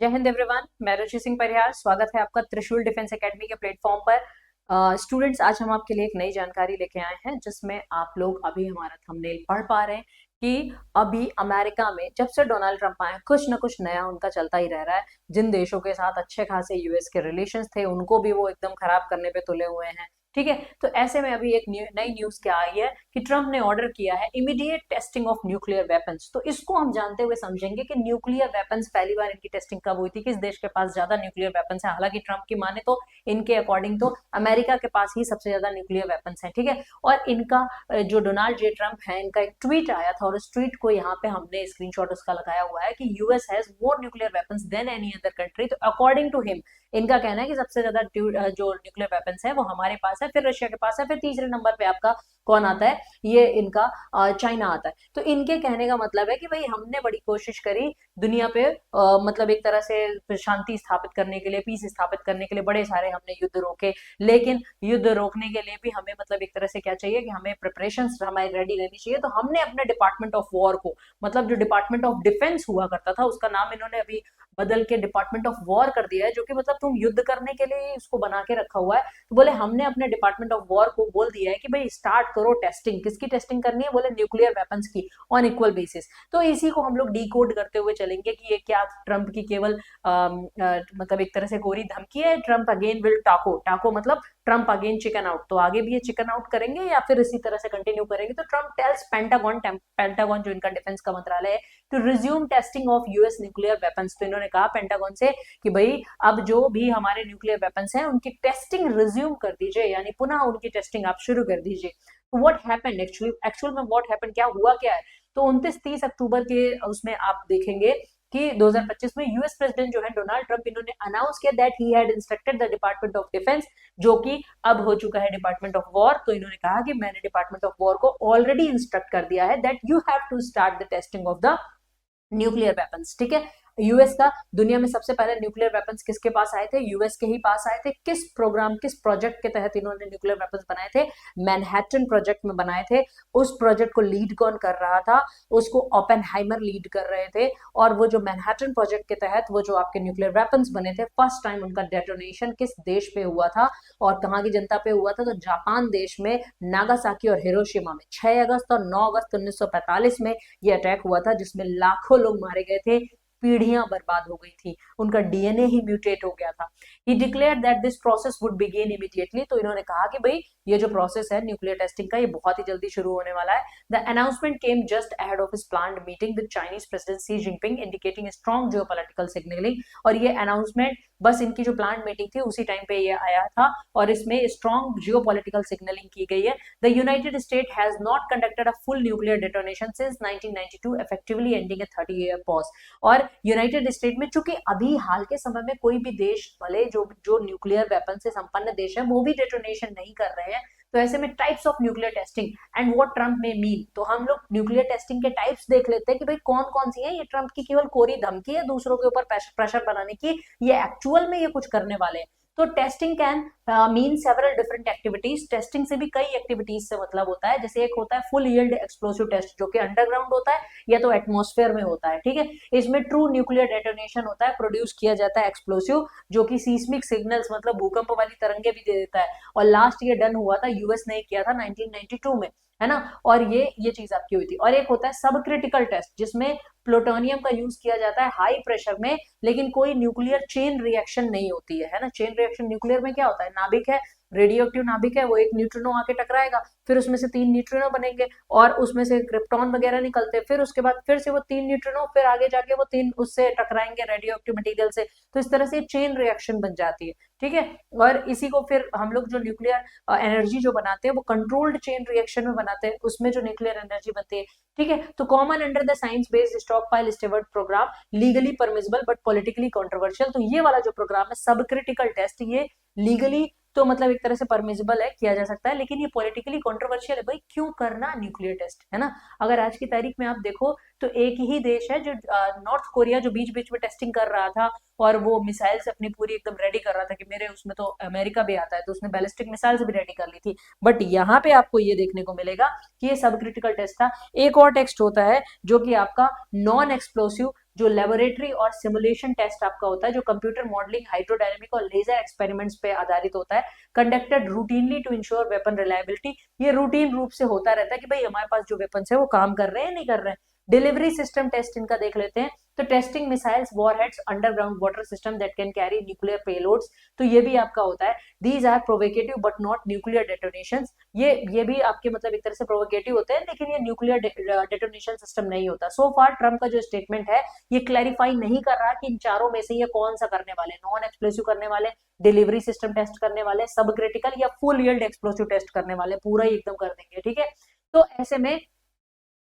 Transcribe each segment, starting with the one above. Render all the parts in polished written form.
जय हिंद एवरीवन। मैं रुचि सिंह परिहार, स्वागत है आपका त्रिशूल डिफेंस एकेडमी के प्लेटफॉर्म पर। स्टूडेंट्स, आज हम आपके लिए एक नई जानकारी लेके आए हैं जिसमें आप लोग अभी हमारा थंबनेल पढ़ पा रहे हैं कि अभी अमेरिका में जब से डोनाल्ड ट्रंप आए कुछ ना कुछ नया उनका चलता ही रह रहा है। जिन देशों के साथ अच्छे खासे यूएस के रिलेशंस थे उनको भी वो एकदम खराब करने पे तुले हुए हैं। ठीक है, तो ऐसे में अभी एक नई न्यूज क्या आई है कि ट्रंप ने ऑर्डर किया है immediate testing of nuclear weapons. तो इसको हम जानते हुए समझेंगे कि न्यूक्लियर वेपन्स पहली बार इनकी टेस्टिंग कब हुई थी, किस देश के पास ज्यादा न्यूक्लियर वेपन्स है। हालांकि ट्रंप की माने तो इनके अकॉर्डिंग तो अमेरिका के पास ही सबसे ज्यादा न्यूक्लियर वेपन्स है। ठीक है, और इनका जो डोनाल्ड जे ट्रंप है, इनका एक ट्वीट आया था और उस ट्वीट को यहाँ पे हमने स्क्रीनशॉट उसका लगाया हुआ है कि US has more nuclear weapons than any other country. तो अकॉर्डिंग टू हिम इनका कहना है कि सबसे ज्यादा जो न्यूक्लियर वेपन्स है वो हमारे पास है, फिर रशिया के पास है, फिर तीसरे नंबर पे आपका कौन आता है, ये इनका चाइना आता है। तो इनके कहने का मतलब है कि भाई हमने बड़ी कोशिश करी दुनिया पे, मतलब एक तरह से शांति स्थापित करने के लिए, पीस स्थापित करने के लिए बड़े सारे हमने युद्ध रोके, लेकिन युद्ध रोकने के लिए भी हमें मतलब एक तरह से क्या चाहिए कि हमें प्रिपरेशन हमारी रेडी रहनी चाहिए। तो हमने अपने डिपार्टमेंट ऑफ वॉर को, मतलब जो डिपार्टमेंट ऑफ डिफेंस हुआ करता था उसका नाम इन्होंने अभी बदल के डिपार्टमेंट ऑफ वॉर कर दिया है, जो कि मतलब तुम युद्ध करने के लिए उसको बना के रखा हुआ है। तो बोले हमने अपने डिपार्टमेंट ऑफ वॉर को बोल दिया है कि भाई स्टार्ट करो टेस्टिंग। किसकी टेस्टिंग करनी है? बोले न्यूक्लियर वेपन्स की, ऑन इक्वल बेसिस। तो इसी को हम लोग डीकोड करते हुए चलेंगे कि ये क्या ट्रंप की केवल मतलब एक तरह से कोरी धमकी है। ट्रंप अगेन विल टाको, टाको मतलब ट्रंप अगेन चिकन आउट। तो आगे भी ये चिकन आउट करेंगे या फिर इसी तरह से कंटिन्यू करेंगे? तो ट्रंप टेल्स पेंटागन, पेंटागन जो इनका डिफेंस का मंत्रालय है, to resume testing of US nuclear weapons. तो इन्होंने कहा पेंटागन से कि भाई अब जो भी हमारे न्यूक्लियर वेपन्स हैं उनकी टेस्टिंग रिज्यूम कर दीजिए, यानी पुनः उनकी टेस्टिंग आप शुरू कर दीजिए। तो व्हाट हैपेंड एक्चुअल में, व्हाट हैपेंड, क्या हुआ क्या है? तो 29-30 अक्टूबर के उसमें आप देखेंगे कि 2025 में यूएस प्रेसिडेंट जो है डोनाल्ड ट्रंप, इन्होंने अनाउंस किया that he had instructed the department of defence, जो कि अब हो चुका है डिपार्टमेंट ऑफ वॉर। तो इन्होंने कहा कि मैंने डिपार्टमेंट ऑफ वॉर को ऑलरेडी इंस्ट्रक्ट कर दिया है that you have to start the testing of the nuclear weapons. ठीक है, यूएस का दुनिया में सबसे पहले न्यूक्लियर वेपन्स किसके पास आए थे? यूएस के ही पास आए थे। किस प्रोग्राम, किस प्रोजेक्ट के तहत इन्होंने न्यूक्लियर वेपन्स बनाए थे? मैनहट्टन प्रोजेक्ट में बनाए थे। उस प्रोजेक्ट को लीड कौन कर रहा था? उसको ओपेनहाइमर लीड कर रहे थे। और वो जो मैनहट्टन प्रोजेक्ट के तहत वो जो आपके न्यूक्लियर वेपन्स बने थे, फर्स्ट टाइम उनका डेटोनेशन किस देश पे हुआ था और कहाँ की जनता पे हुआ था? तो जापान देश में, नागासाकी और हिरोशिमा में 6 अगस्त और 9 अगस्त 1945 में ये अटैक हुआ था, जिसमें लाखों लोग मारे गए थे, पीढ़ियां बर्बाद हो गई थी, उनका डीएनए ही म्यूटेट हो गया था। ही declared that this process would begin immediately. तो इन्होंने कहा कि भाई ये जो प्रोसेस है न्यूक्लियर टेस्टिंग का, ये बहुत ही जल्दी शुरू होने वाला है। The announcement came just ahead of his planned meeting with Chinese president Xi Jinping, indicating strong geopolitical signalling. और ये अनाउंसमेंट बस इनकी जो प्लान मीटिंग थी उसी टाइम पे ये आया था और इसमें स्ट्रॉन्ग जियोपॉलिटिकल सिग्नलिंग की गई है। The United state has not conducted a full nuclear detonation since 1992, effectively ending A 30-year pause. और यूनाइटेड स्टेट में चूंकि अभी हाल के समय में कोई भी देश, भले जो जो न्यूक्लियर वेपन से संपन्न देश है, वो भी डेटोनेशन नहीं कर रहे हैं, तो ऐसे में types of nuclear testing and what Trump में मीन, तो हम लोग न्यूक्लियर टेस्टिंग के टाइप्स देख लेते हैं कि भाई कौन कौन सी है। ये ट्रम्प की केवल कोरी धमकी है दूसरों के ऊपर प्रेशर बनाने की, ये एक्चुअल में ये कुछ करने वाले हैं। तो testing can mean several different activities. Testing से भी कई एक्टिविटीज से मतलब होता है। जैसे एक होता है फुल यील्ड एक्सप्लोसिव टेस्ट, जो कि अंडरग्राउंड होता है या तो एटमॉस्फेयर में होता है। ठीक है, इसमें ट्रू न्यूक्लियर डेटोनेशन होता है, प्रोड्यूस किया जाता है एक्सप्लोसिव, जो कि सीस्मिक सिग्नल्स मतलब भूकंप वाली तरंगे भी दे देता है। और लास्ट ये डन हुआ था, यूएस ने किया था 1992 में, है ना। और ये चीज आपकी हुई थी। और एक होता है सब क्रिटिकल टेस्ट, जिसमें प्लूटोनियम का यूज किया जाता है हाई प्रेशर में, लेकिन कोई न्यूक्लियर चेन रिएक्शन नहीं होती है ना। चेन रिएक्शन न्यूक्लियर में क्या होता है? नाभिक है, रेडियो एक्टिव नाभिक है, वो एक न्यूट्रिनो आके टकराएगा, फिर उसमें से 3 न्यूट्रिनो बनेंगे और उसमें से क्रिप्टॉन वगैरह निकलते हैं, फिर उसके बाद फिर से वो 3 न्यूट्रिनो, फिर आगे जाके वो 3 उससे टकराएंगे रेडियो एक्टिव मटेरियल से। तो इस तरह से चेन रिएक्शन बन जाती है। ठीक है, और इसी को फिर हम लोग जो न्यूक्लियर एनर्जी जो बनाते हैं वो कंट्रोल्ड चेन रिएक्शन में बनाते हैं, उसमें जो न्यूक्लियर एनर्जी बनती है। ठीक है, तो common under the science based stockpile steward programme, legally permissible but politically controversial. तो ये वाला जो प्रोग्राम है सब क्रिटिकल टेस्ट, ये लीगली तो मतलब एक तरह से परमिसिबल है, किया जा सकता है, लेकिन ये पॉलिटिकली कंट्रोवर्शियल है। भाई क्यों करना न्यूक्लियर टेस्ट, है ना। अगर आज की तारीख में आप देखो तो एक ही देश है जो नॉर्थ कोरिया, जो बीच बीच में टेस्टिंग कर रहा था और वो मिसाइल से अपनी पूरी एकदम रेडी कर रहा था कि मेरे उसमें तो अमेरिका भी आता है, तो उसने बैलिस्टिक मिसाइल्स भी रेडी कर ली थी। बट यहाँ पे आपको ये देखने को मिलेगा कि ये सब क्रिटिकल टेस्ट था। एक और टेस्ट होता है जो कि आपका नॉन एक्सप्लोसिव जो लेबोरेटरी और सिमुलेशन टेस्ट आपका होता है, जो कंप्यूटर मॉडलिंग, हाइड्रोडायनेमिक और लेजर एक्सपेरिमेंट्स पे आधारित होता है, conducted routinely to ensure weapon reliability. ये रूटीन रूप से होता रहता है कि भाई हमारे पास जो वेपन्स है वो काम कर रहे हैं नहीं कर रहे हैं। डिलीवरी सिस्टम टेस्ट इनका देख लेते हैं, तो testing missiles, warheads, underground water system that can carry nuclear payloads, तो ये भी आपका होता है। These are provocative but not nuclear detonations, ये भी आपके मतलब एक तरह से प्रोवोकेटिव होते हैं, लेकिन ये न्यूक्लियर डेटोनेशन सिस्टम नहीं होता। सो फार ट्रम्प का जो स्टेटमेंट है ये क्लैरिफाई नहीं कर रहा कि इन चारों में से ये कौन सा करने वाले, नॉन एक्सप्लोसिव करने वाले, डिलीवरी सिस्टम टेस्ट करने वाले, सब क्रिटिकल या फुल यील्ड एक्सप्लोसिव टेस्ट करने वाले, पूरा ही एकदम कर देंगे, ठीक है। तो ऐसे में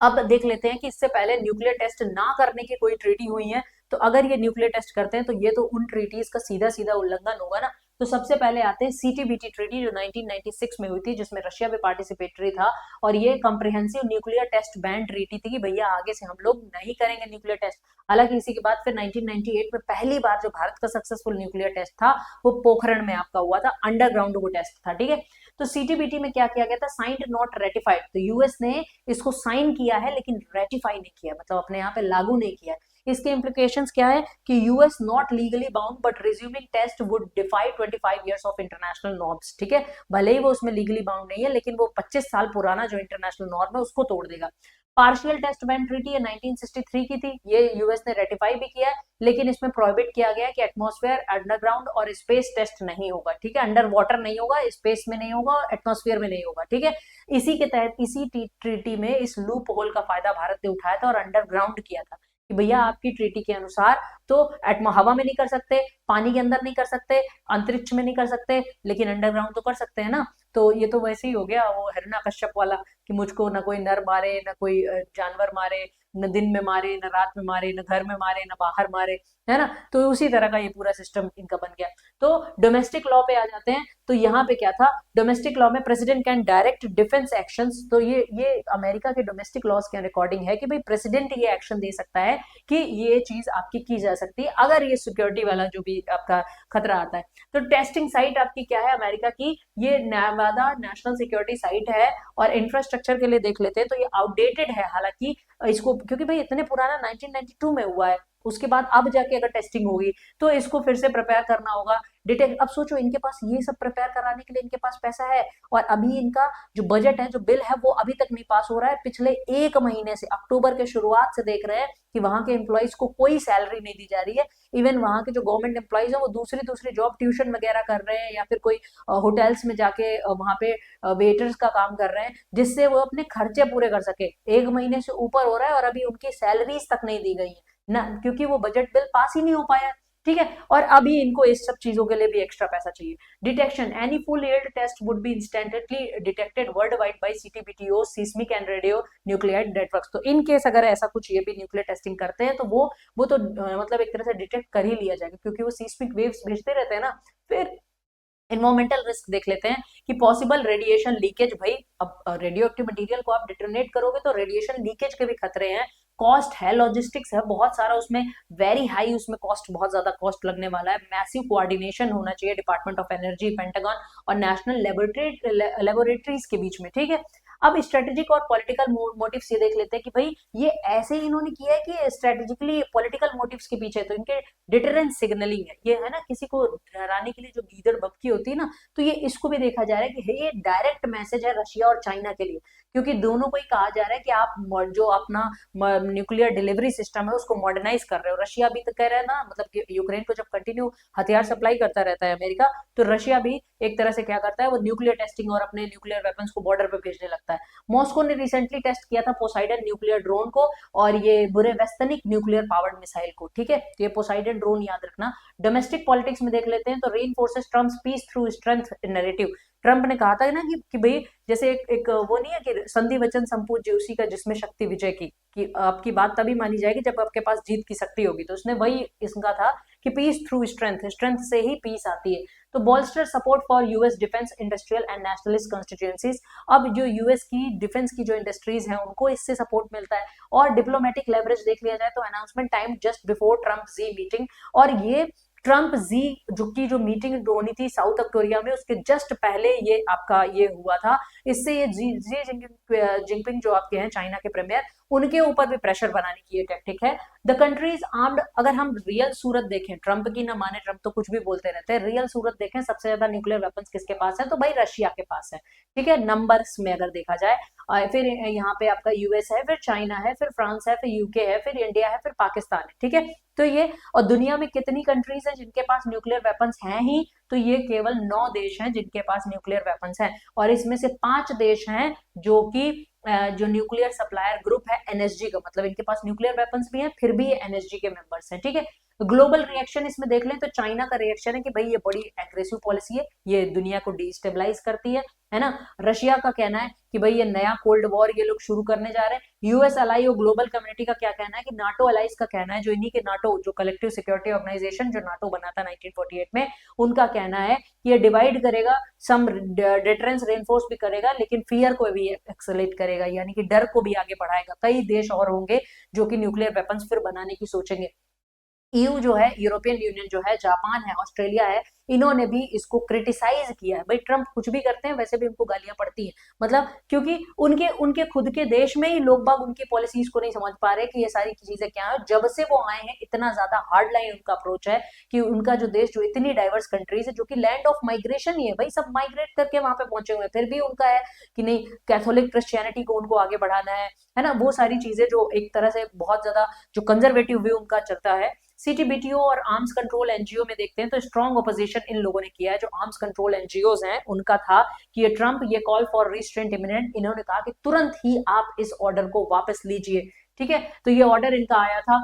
अब देख लेते हैं कि इससे पहले न्यूक्लियर टेस्ट ना करने की कोई ट्रीटी हुई है, तो अगर ये न्यूक्लियर टेस्ट करते हैं तो ये तो उन ट्रीटीज का सीधा सीधा उल्लंघन होगा ना। तो सबसे पहले आते हैं सीटीबीटी ट्रीटी जो 1996 में हुई थी, जिसमें रशिया भी पार्टिसिपेटरी था, और ये comprehensive nuclear test ban treaty थी कि भैया आगे से हम लोग नहीं करेंगे न्यूक्लियर टेस्ट। हालांकि इसी के बाद फिर 1998 में पहली बार जो भारत का सक्सेसफुल न्यूक्लियर टेस्ट था वो पोखरण में आपका हुआ था, अंडरग्राउंड वो टेस्ट था, ठीक है। तो सीटीबीटी में क्या किया गया था, साइंड नॉट रेटिफाइड, तो यूएस ने इसको साइन किया है लेकिन रेटिफाई नहीं किया, मतलब अपने यहाँ पे लागू नहीं किया। इसके इम्प्लीकेशंस क्या है कि US not legally bound but resuming test would defy 25 years of international norms, ठीक है। भले ही वो उसमें लीगली बाउंड नहीं है, लेकिन वो 25 साल पुराना जो इंटरनेशनल नॉर्म है उसको तोड़ देगा। पार्शियल टेस्ट बैन ट्रीटी ये 1963 की थी, ये यूएस ने रेटिफाई भी किया है, लेकिन इसमें प्रोहिबिट किया गया है कि एटमॉस्फेयर, अंडरग्राउंड और स्पेस टेस्ट नहीं होगा, ठीक है। अंडर वाटर नहीं होगा, स्पेस में नहीं होगा, एटमॉस्फेयर में नहीं होगा, ठीक है। इसी के तहत इसी ट्रीटी में इस लूप होल का फायदा भारत ने उठाया था और अंडरग्राउंड किया था कि भैया आपकी ट्रीटी के अनुसार तो हवा में नहीं कर सकते, पानी के अंदर नहीं कर सकते, अंतरिक्ष में नहीं कर सकते, लेकिन अंडरग्राउंड तो कर सकते हैं ना। तो ये तो वैसे ही हो गया वो हिरण्य कश्यप वाला कि मुझको ना कोई नर मारे, ना कोई जानवर मारे, न दिन में मारे, न रात में मारे, न घर में मारे, न बाहर मारे, है ना। तो उसी तरह का ये पूरा सिस्टम इनका बन गया। तो डोमेस्टिक लॉ पे आ जाते हैं, तो यहाँ पे क्या था, डोमेस्टिक लॉ में president can direct defence actions, तो ये अमेरिका के डोमेस्टिक लॉज के रिकॉर्डिंग है कि भाई प्रेसिडेंट ये एक्शन दे सकता है कि ये चीज आपकी की जा सकती है अगर ये सिक्योरिटी वाला जो भी आपका खतरा आता है। तो टेस्टिंग साइट आपकी क्या है अमेरिका की, ये नेवादा नेशनल सिक्योरिटी साइट है, और इंफ्रास्ट्रक्चर के लिए देख लेते हैं तो ये आउटडेटेड है, हालांकि इसको क्योंकि भाई इतने पुराना 1992 में हुआ है, उसके बाद अब जाके अगर टेस्टिंग होगी तो इसको फिर से प्रिपेयर करना होगा, डिटेक्ट। अब सोचो इनके पास ये सब प्रिपेयर कराने के लिए इनके पास पैसा है, और अभी इनका जो बजट है, जो बिल है, वो अभी तक नहीं पास हो रहा है। पिछले एक महीने से, अक्टूबर के शुरुआत से देख रहे हैं कि वहां के एम्प्लॉइज को कोई सैलरी नहीं दी जा रही है। इवन वहां के जो गवर्नमेंट एम्प्लॉइज है वो दूसरी दूसरी जॉब, ट्यूशन वगैरह कर रहे हैं, या फिर कोई होटल्स में जाके वहां पे वेटर्स का काम कर रहे हैं, जिससे वो अपने खर्चे पूरे कर सके। एक महीने से ऊपर हो रहा है और अभी उनकी सैलरीज तक नहीं दी गई है ना, क्योंकि वो बजट बिल पास ही नहीं हो पाया, ठीक है। और अभी इनको इस सब चीजों के लिए भी एक्स्ट्रा पैसा चाहिए। Detection, any full yield test would be instantly detected world wide by CTBTO, seismic and radio nuclide networks. तो इन केस अगर ऐसा कुछ ये भी न्यूक्लियर टेस्टिंग करते हैं तो वो तो मतलब एक तरह से डिटेक्ट कर ही लिया जाएगा, क्योंकि वो सीस्मिक वेव्स भेजते रहते हैं ना। फिर इन्वायरमेंटल रिस्क देख लेते हैं कि पॉसिबल रेडिएशन लीकेज, भाई अब रेडियो एक्टिव मटीरियल को आप डिटोनेट करोगे तो रेडिएशन लीकेज के भी खतरे हैं। कॉस्ट है, लॉजिस्टिक्स है बहुत सारा उसमें, वेरी हाई उसमें कॉस्ट, बहुत ज्यादा कॉस्ट लगने वाला है। मैसिव कोऑर्डिनेशन होना चाहिए डिपार्टमेंट ऑफ एनर्जी, पेंटागन और नेशनल लेबोरेटरीज के बीच में, ठीक है। अब स्ट्रेटेजिक और पॉलिटिकल मोटिव्स ये देख लेते हैं कि भाई ये ऐसे ही इन्होंने किया है कि स्ट्रेटेजिकली पॉलिटिकल मोटिव्स के पीछे, तो इनके डिटरेंस सिग्नलिंग है, ये है ना, किसी को डराने के लिए जो गीदड़ बमकी होती है ना, तो ये इसको भी देखा जा रहा है कि ये डायरेक्ट मैसेज है रशिया और चाइना के लिए, क्योंकि दोनों को ही कहा जा रहा है कि आप जो अपना न्यूक्लियर डिलीवरी सिस्टम है उसको मॉडर्नाइज कर रहे हो। रशिया भी तो कह रहा है ना, मतलब कि यूक्रेन को जब कंटिन्यू हथियार सप्लाई करता रहता है अमेरिका, तो रशिया भी एक तरह से क्या करता है, वो न्यूक्लियर टेस्टिंग और अपने न्यूक्लियर वेपन्स को बॉर्डर पे भेजने लगता है। मॉस्को ने रिसेंटली टेस्ट किया था पोसाइडन न्यूक्लियर ड्रोन को और ये बुरेवेस्तनिक न्यूक्लियर पावर्ड मिसाइल को, ठीक है। तो ये पोसाइडन ड्रोन याद रखना। डोमेस्टिक पॉलिटिक्स में देख लेते हैं तो reinforces Trump's peace through strength narrative. Trump ने कहा था ना कि भाई जैसे एक वो नहीं है कि संधि वचन संपूज्य उसी का जिसमें शक्ति विजय की, कि आपकी बात तभी मानी जाएगी जब आपके पास जीत की शक्ति होगी। तो उसने वही इसका था कि पीस थ्रू स्ट्रेंथ, स्ट्रेंथ से ही पीस आती है। तो बॉल्स्टर support for US defence industrial and nationalist constituencies, अब जो यूएस की डिफेंस की जो इंडस्ट्रीज हैं उनको इससे सपोर्ट मिलता है। और डिप्लोमेटिक लेवरेज देख लिया जाए तो announcement time just before Trump Xi meeting, और ये ट्रम्प जी जो मीटिंग होनी थी साउथ कोरिया में उसके जस्ट पहले ये आपका ये हुआ था। इससे ये जी जिनपिंग जो आपके हैं चाइना के प्रीमियर, उनके ऊपर भी प्रेशर बनाने की ये टैक्टिक है। द कंट्रीज आर्म्ड, अगर हम रियल सूरत देखें, ट्रंप की ना माने, ट्रंप तो कुछ भी बोलते रहते हैं, रियल सूरत देखें सबसे ज्यादा न्यूक्लियर वेपन्स किसके पास है, तो भाई रशिया के पास है, ठीक है, नंबर्स में अगर देखा जाए। फिर यहाँ पे आपका यूएस है, फिर चाइना है, फिर फ्रांस है, फिर यूके है, फिर इंडिया है, फिर पाकिस्तान है, ठीक है। तो ये, और दुनिया में कितनी कंट्रीज हैं जिनके पास न्यूक्लियर वेपन्स हैं ही, तो ये केवल 9 देश हैं जिनके पास न्यूक्लियर वेपन्स हैं, और इसमें से 5 देश हैं जो कि जो न्यूक्लियर सप्लायर ग्रुप है एनएसजी का, मतलब इनके पास न्यूक्लियर वेपन्स भी हैं, फिर भी ये एनएसजी के मेंबर्स हैं, ठीक है। ग्लोबल रिएक्शन इसमें देख लें तो चाइना का रिएक्शन है कि भाई ये बड़ी एग्रेसिव पॉलिसी है, ये दुनिया को डिस्टेबलाइज करती है ना। रशिया का कहना है कि भाई ये नया कोल्ड वॉर ये लोग शुरू करने जा रहे हैं। यूएस अलाई और ग्लोबल कम्युनिटी का क्या कहना है कि नाटो अलाइज का कहना है, जो इन्हीं के नाटो, जो कलेक्टिव सिक्योरिटी ऑर्गेनाइजेशन जो नाटो बना था 1948 में, उनका कहना है कि ये डिवाइड करेगा, सम डिटरेंस रेनफोर्स भी करेगा, लेकिन फियर को भी एक्सेलेरेट करेगा, यानी कि डर को भी आगे बढ़ाएगा। कई देश और होंगे जो कि न्यूक्लियर वेपन्स फिर बनाने की सोचेंगे। ईयू जो है, यूरोपियन यूनियन जो है, जापान है, ऑस्ट्रेलिया है, इन्होंने भी इसको क्रिटिसाइज किया है। भाई ट्रंप कुछ भी करते हैं वैसे भी उनको गालियां पड़ती हैं, मतलब क्योंकि उनके उनके खुद के देश में ही लोग बाग उनकी पॉलिसीज को नहीं समझ पा रहे कि ये सारी चीजें क्या है। जब से वो आए हैं इतना ज्यादा हार्ड लाइन उनका अप्रोच है कि उनका जो देश, जो इतनी डाइवर्स कंट्रीज है, जो कि लैंड ऑफ माइग्रेशन ही है, भाई सब माइग्रेट करके वहां पे पहुंचे हुए हैं, फिर भी उनका है कि नहीं, कैथोलिक क्रिश्चियनिटी को उनको आगे बढ़ाना है ना, वो सारी चीजें जो एक तरह से बहुत ज्यादा जो कंजर्वेटिव व्यू उनका चलता है। सीटीबीटीओ और आर्म्स कंट्रोल एनजीओ में देखते हैं तो स्ट्रॉन्ग ऑपोजिशन इन लोगों ने किया है। जो आर्म्स कंट्रोल एनजीओ हैं उनका था कि ये ट्रंप, ये कॉल फॉर रिस्ट्रेंट इमिनेंट, इन्होंने कहा कि तुरंत ही आप इस ऑर्डर को वापस लीजिए, ठीक है। तो ये ऑर्डर इनका आया था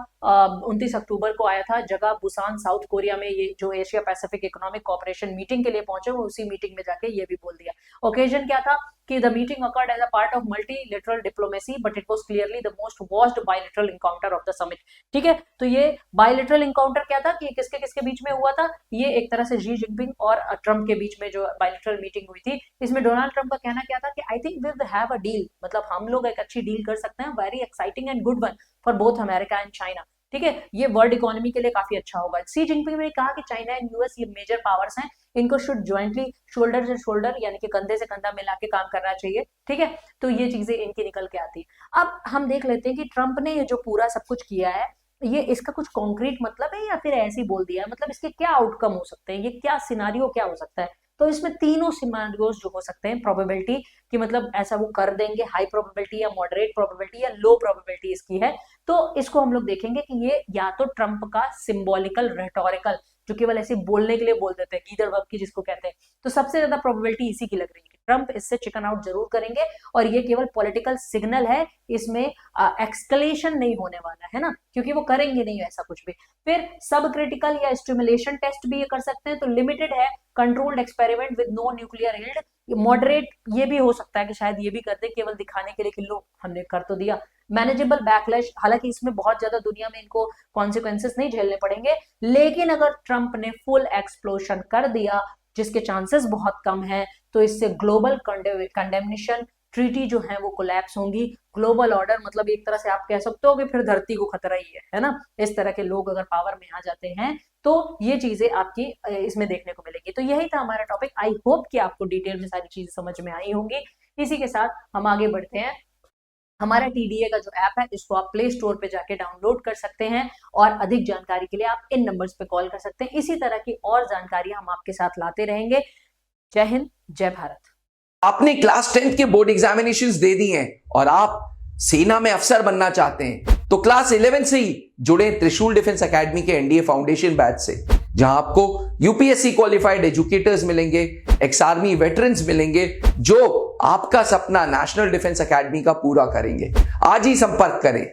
29 अक्टूबर को आया था, जगह बुसान साउथ कोरिया में। ये जो Asia Pacific economic cooperation meeting के लिए पहुंचे, वो उसी मीटिंग में जाके ये भी बोल दिया। ओकेजन क्या था कि the meeting occurred as a part of multilateral diplomacy but it was clearly the most worst bilateral encounter of the summit, ठीक है। तो ये बायलैटरल एनकाउंटर क्या था कि किसके किसके बीच में हुआ था, ये एक तरह से शी जिनपिंग और ट्रंप के बीच में जो बायलैटरल मीटिंग हुई थी। इसमें डोनाल्ड ट्रंप का कहना क्या था कि I think we will have a deal, मतलब हम लोग एक अच्छी डील कर सकते हैं, very exciting and good one for both America and China, ठीक है। ये वर्ल्ड इकोनॉमी के लिए काफी अच्छा होगा। सी जिनपिंग ने कहा कि चाइना एंड यूएस ये मेजर पावर्स हैं, इनको शुड ज्वाइंटली शोल्डर से शोल्डर, यानी कि कंधे से कंधा मिला के काम करना चाहिए, ठीक है। तो ये चीजें इनकी निकल के आती। अब हम देख लेते हैं कि ट्रंप ने ये जो पूरा सब कुछ किया है, ये इसका कुछ कॉन्क्रीट मतलब है या फिर ऐसे ही बोल दिया है, मतलब इसके क्या आउटकम हो सकते हैं, ये क्या सिनारियो क्या हो सकता है। तो इसमें तीनों सिनारियोज जो हो सकते हैं, प्रोबेबिलिटी कि मतलब ऐसा वो कर देंगे, हाई प्रोबेबिलिटी या मॉडरेट प्रोबेबिलिटी या लो प्रोबेबिलिटी इसकी है। तो इसको हम लोग देखेंगे कि ये या तो ट्रंप का सिंबॉलिकल रेटोरिकल, जो केवल ऐसे बोलने के लिए बोल देते हैं, गीदड़ बक की जिसको कहते हैं, तो सबसे ज्यादा प्रोबेबिलिटी इसी की लग रही है। ट्रंप इससे चिकन आउट जरूर करेंगे और ये केवल पॉलिटिकल सिग्नल है, इसमें एक्सकलेशन नहीं होने वाला है ना, क्योंकि वो करेंगे नहीं ऐसा कुछ भी। फिर सब क्रिटिकल या स्टिमुलेशन टेस्ट भी ये कर सकते हैं, तो लिमिटेड है, controlled experiment with no nuclear yield. Moderate ये भी हो सकता है कि शायद ये भी कर दे, केवल दिखाने के लिए कि लो हमने कर तो दिया। मैनेजेबल बैकलैश, हालांकि इसमें बहुत ज्यादा दुनिया में इनको कॉन्सिक्वेंसेस नहीं झेलने पड़ेंगे, लेकिन अगर ट्रंप ने फुल एक्सप्लोशन कर दिया, जिसके चांसेस बहुत कम है, तो इससे ग्लोबल कंडेमनेशन ट्रीटी जो है वो कोलैप्स होंगी। ग्लोबल ऑर्डर मतलब एक तरह से आप कह सकते हो कि फिर धरती को खतरा ही है ना। इस तरह के लोग अगर पावर में आ जाते हैं तो ये चीजें आपकी इसमें देखने को मिलेगी। तो यही था हमारा टॉपिक। आई होप कि आपको डिटेल में सारी चीजें समझ में आई होंगी। इसी के साथ हम आगे बढ़ते हैं। हमारा टीडीए का जो ऐप है, इसको आप प्ले स्टोर पे जाके डाउनलोड कर सकते हैं और अधिक जानकारी के लिए आप इन नंबर्स पे कॉल कर सकते हैं। इसी तरह की और जानकारी हम आपके साथ लाते रहेंगे। जय हिंद, जय भारत। आपने क्लास 10th के बोर्ड एग्जामिनेशंस दे दिए हैं और आप सेना में अफसर बनना चाहते हैं, तो क्लास 11 से ही जुड़े त्रिशूल डिफेंस एकेडमी के एनडीए फाउंडेशन बैच से, जहां आपको यूपीएससी क्वालिफाइड एजुकेटर्स मिलेंगे, एक्स आर्मी वेटरन्स मिलेंगे, जो आपका सपना नेशनल डिफेंस एकेडमी का पूरा करेंगे। आज ही संपर्क करें